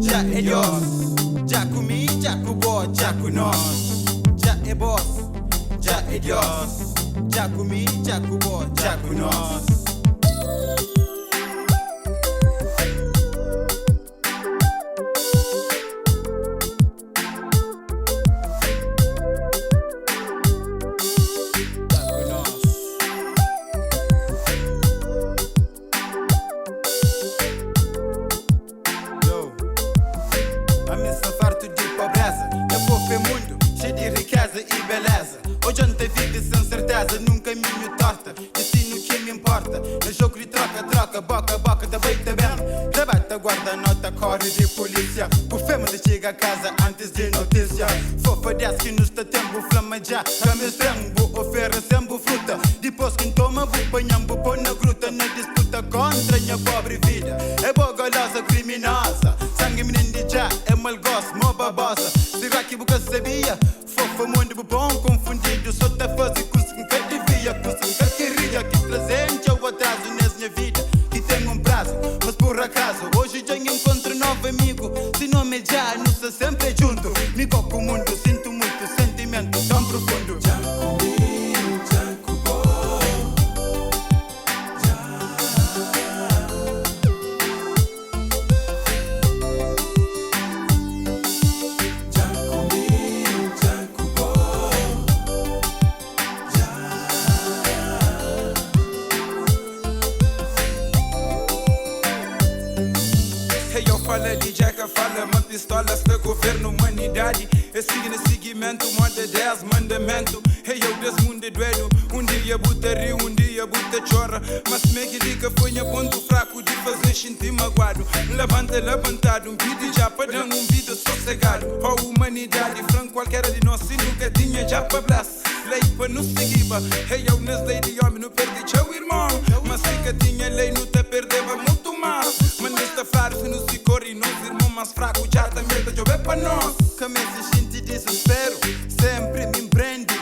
já é Deus. Já comi, já cubó, já com nós. Já é boss, já é Deus. Já comi, já cubó, já com nós. Hoje ante a vida sem certeza, num caminho torta. Destino que me importa. No jogo de troca, boca a boca, da beita bem. Rebate a guarda, nota, corre de polícia. O fêmea chega a casa antes de notícia. Fofa desce que nos está tempo, flama já. Rame sembo, oferecendo fruta. Depois quem toma, vou banhando, põe na gruta. Na disputa contra minha pobre vida. É bogolosa, criminosa. Sangue menino de já, é malgosto, mó babosa. Será que você sabia? Fofa, mundo bom, confundido. Só tá fazendo curso que devia. Curso que queria, que presente ou atraso nessa minha vida. Que tem um prazo, mas por acaso hoje já encontro novo amigo. Se não me já, não sou sempre junto. Me coco o mundo, sinto muito sentimento tão profundo. Fala DJ que fala, uma pistola está governo humanidade. É signo seguimento, moda 10 mandamento. Hey eu desmundo doido, dia buta rio, dia buta chora. Mas me que diga foi a ponto fraco de fazer sentir magoado. Levantado, pedido já para dar vida sossegado. A humanidade, franco qualquer de nós se nunca tinha já para bless. Lei para nos seguir, hey eu nas lei de homem não perdi teu irmão. Mas se que tinha lei não te perdeva muito mais. Mas nesta frase se nos corre, nós irmão mais fraco já também tá jovem para nós. Começo a sentir desespero, sempre me empreende,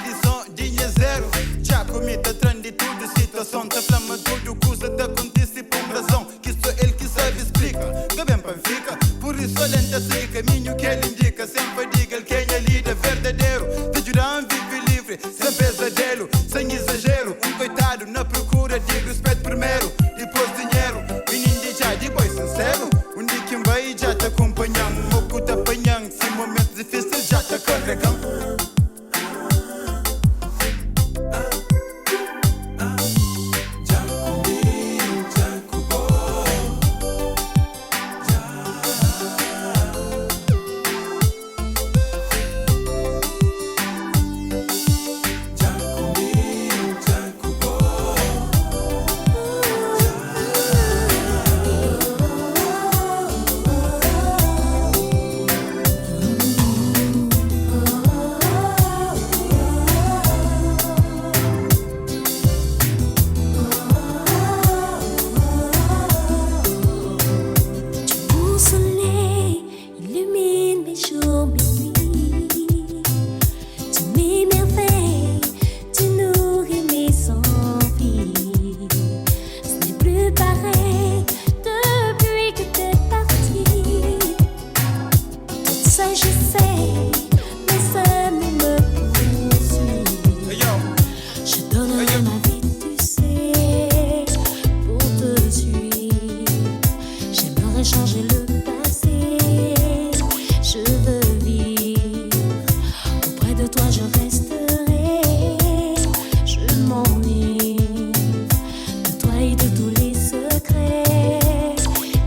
dinheiro zero. Já comi, tá trande tudo, situação tá flama tudo, coisa tá acontece por razão. Que só ele que sabe explica, que bem para fica. Por isso lenta seguir caminho que ele indica. Sempre diga ele quem é líder verdadeiro. Te juram vive livre, sem pesadelo, sem exagero. Um coitado na procura de respeito primeiro, depois dinheiro. Menino de já, depois sincero. Um dia quem vai já te acompanhando. Um pouco te apanhando, se momentos difíceis já te carregando.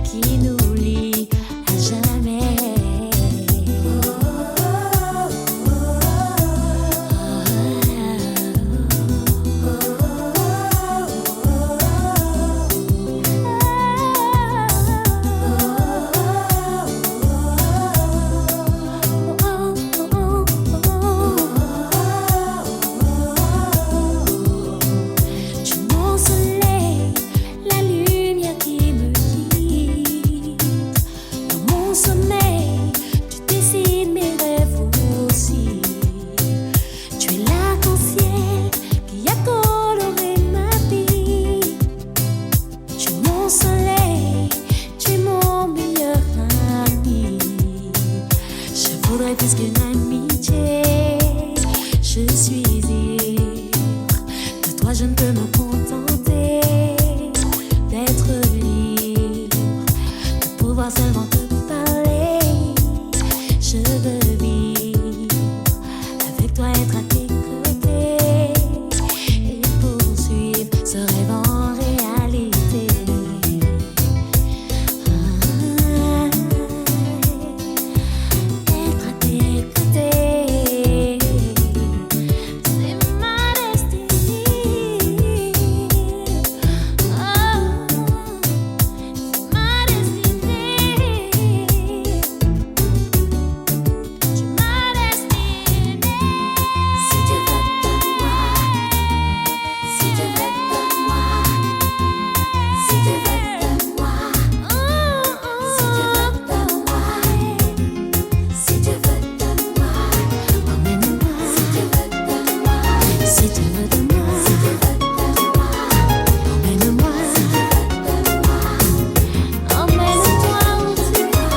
Qui nous lie à jamais. Faudrait plus qu'une amitié. Je suis libre. De toi, je ne peux me contenter d'être libre, de pouvoir seulement te parler. Je veux vivre avec toi, être à tes côtés et poursuivre ce rêve en réalité. Être à tes côtés, c'est ma destinée. Oh, c'est ma destinée. Tu m'as destinée. Si tu veux de moi, si tu veux de moi, si tu veux de moi, si tu veux de moi, si tu veux de moi, emmène-moi. Si tu veux de moi, si tu veux de moi, si tu veux de moi, emmène-moi. Si tu veux de moi, emmène-moi où tu veux,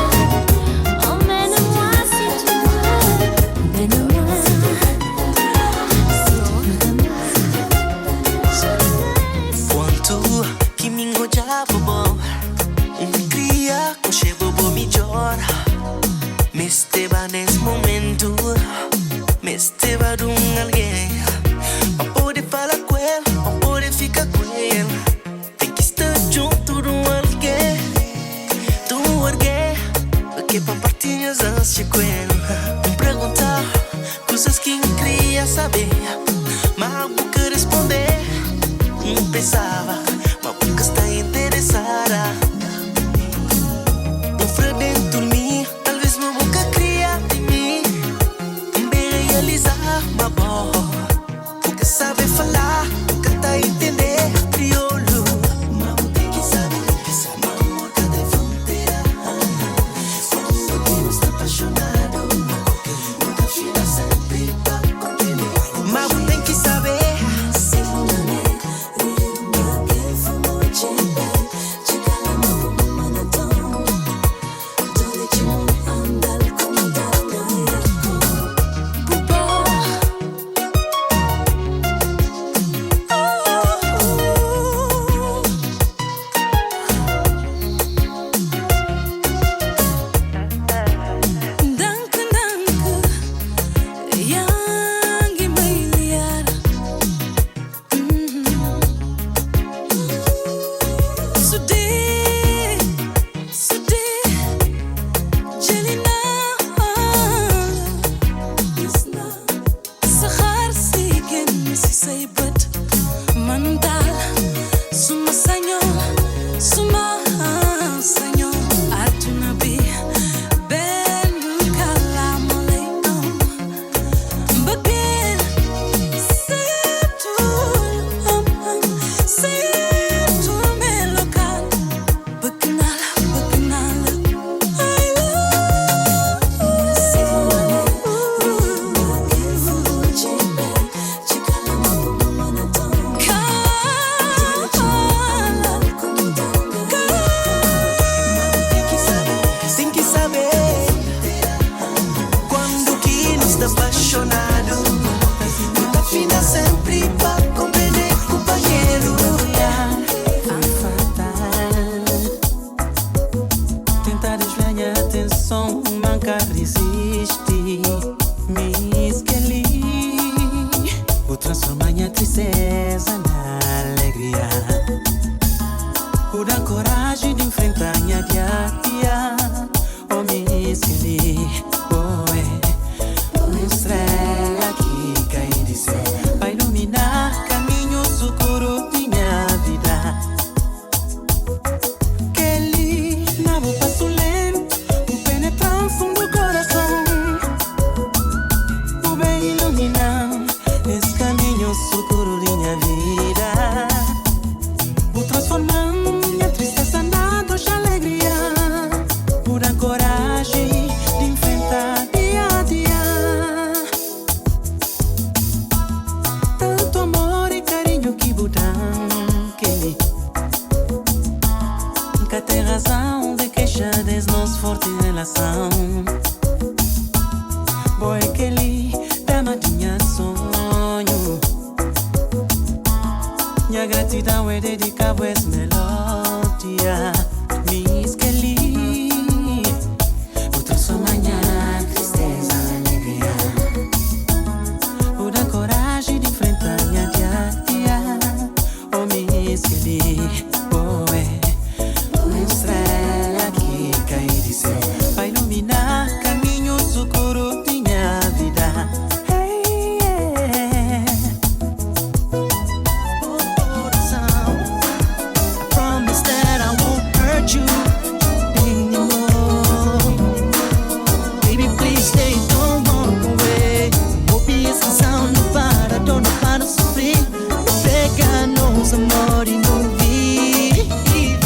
emmène-moi si tu veux, emmène-moi. Si tu veux de moi, Quanto que me engojava bom cria com chego bom melhor. Me esteva nesse momento, me esteva de alguém. Pra poder falar com ele, pra poder ficar com ele. Tem que estar junto de alguém, porque pra partilhar as ansias com ele. Me perguntar coisas que não queria saber, mas a boca responder. Não pensava, mas a boca está interessada. Um frio dentro de mim, talvez minha boca cria de mim. Também realizar, mas bom, porque sabe falar, porque tá a entender crioulo. Mas tem que saber, meu amor, cadê fronteira? Quando alguém está apaixonado, nunca fica sempre pra compreender. Mas tem que saber. vai dedicar essa melodia. Me escolhi. Outro só manhã, tristeza, alegria. O da coragem de enfrentar minha dia. Oh, me escolhi. Oh, é uma estrela que cai de céu. Vai iluminar caminho escuro minha vida. Hey, yeah. Oh, coração, I promise that I won't hurt you anymore. Baby, please stay, don't walk away. Ouve essa canção, não para, não para sofrer. Pega nos amor e não vive.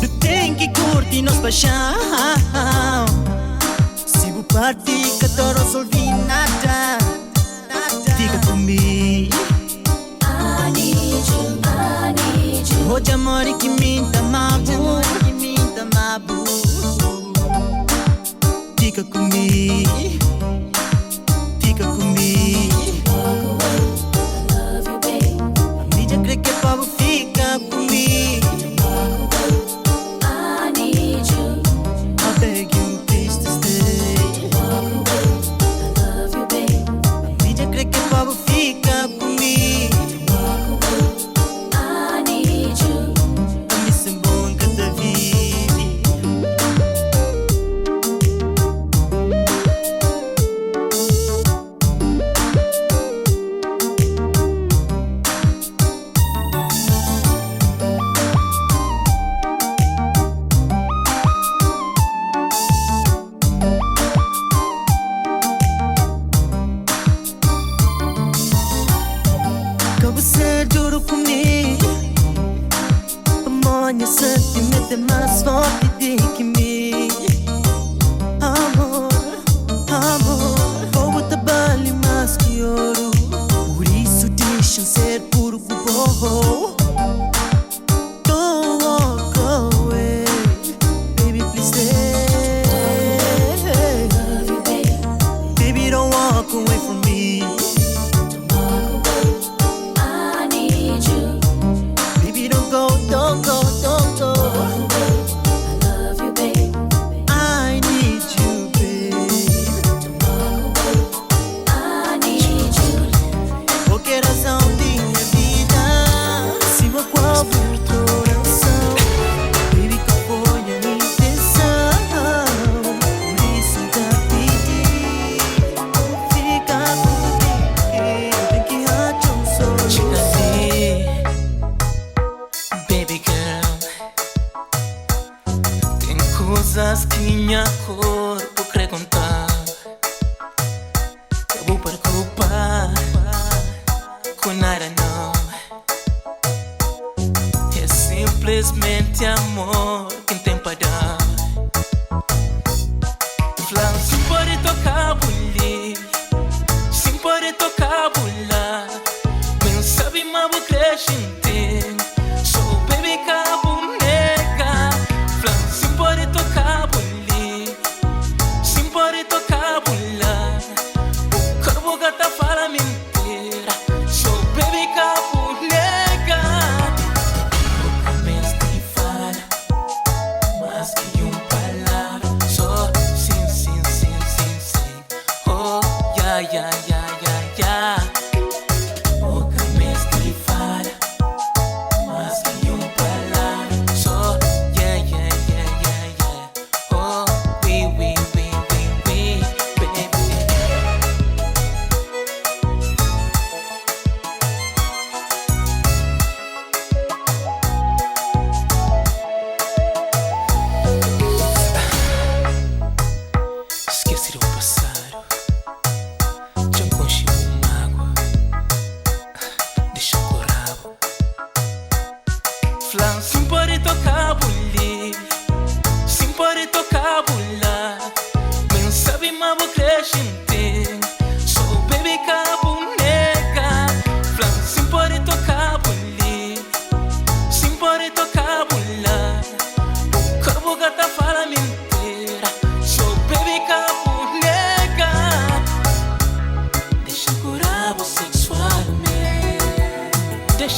Não tem que curtir nos paixão. Se vou partir, que eu não resolvi nada. Fica comigo. I need you, I need you. Hoje amor que me dá mabu. Fica comigo. Fica comigo. Walk away, I love you, babe. Mídia crê que é povo fica comigo. Walk away, I need you. I beg you please to stay. Walk away, I love you, babe. Mídia crê que é povo fica comigo. Walk away, I need you. A missão bom que te vive.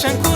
Shanku